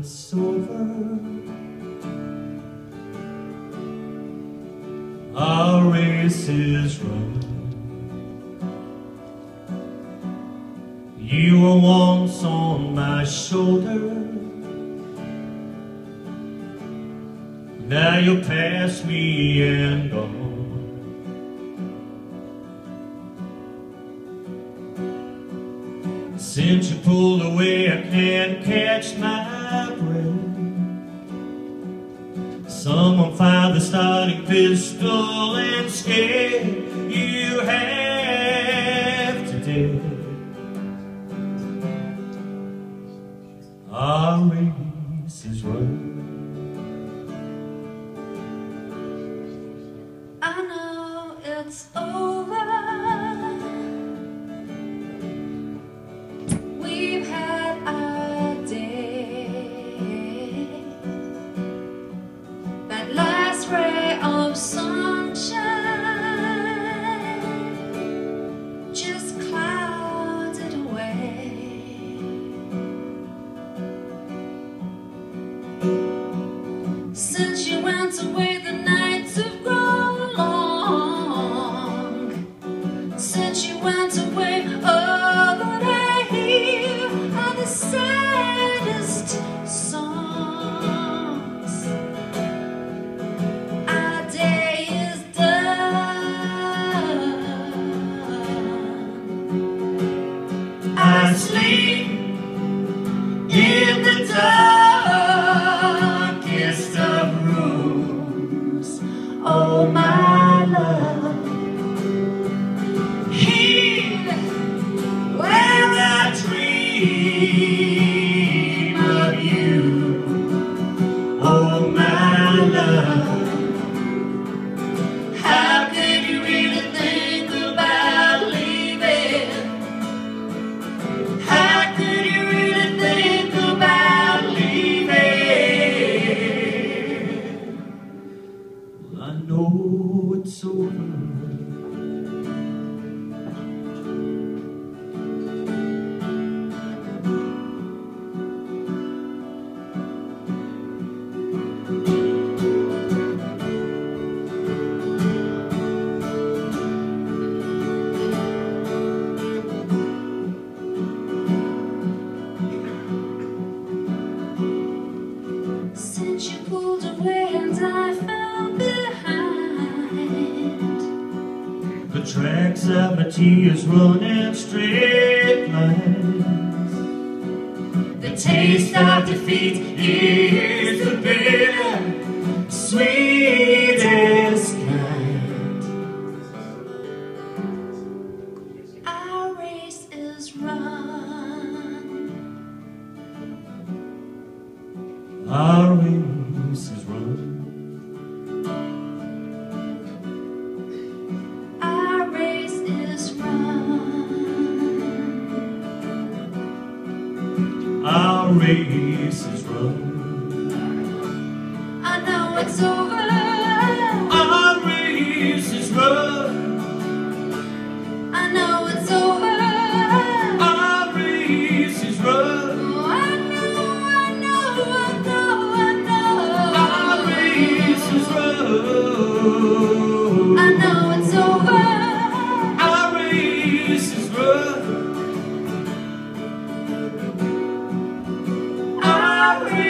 it's over. Our race is run. You were once on my shoulder. Now you're past me and gone. Since you pulled away, I can't catch my breath. Someone fired the starting pistol and scared you half to death. Our race is run. I know it's over. We've had our day. That last ray of sunshine just clouded away. Since you went away, the nights have grown long. Since you went away, all that I hear are the saddest songs. Our day is done. I sleep in the darkest of rooms. Oh, my love, here where I dream of you. Oh, my love, how could you really think about leaving? How could you really think about leaving? Well, I know it's over. Since you pulled away and I fell behind, The tracks of my tears run in straight lines. the taste of defeat is the bitter, Sweetest kind. our race is run. Our race is run. Our race is run. Our race is run. I know it's over. Our race is run. I know it's over. Our race is run. Oh, I know, I know, I know, I know. Our race is run. I know it's over. Our race is run. Our race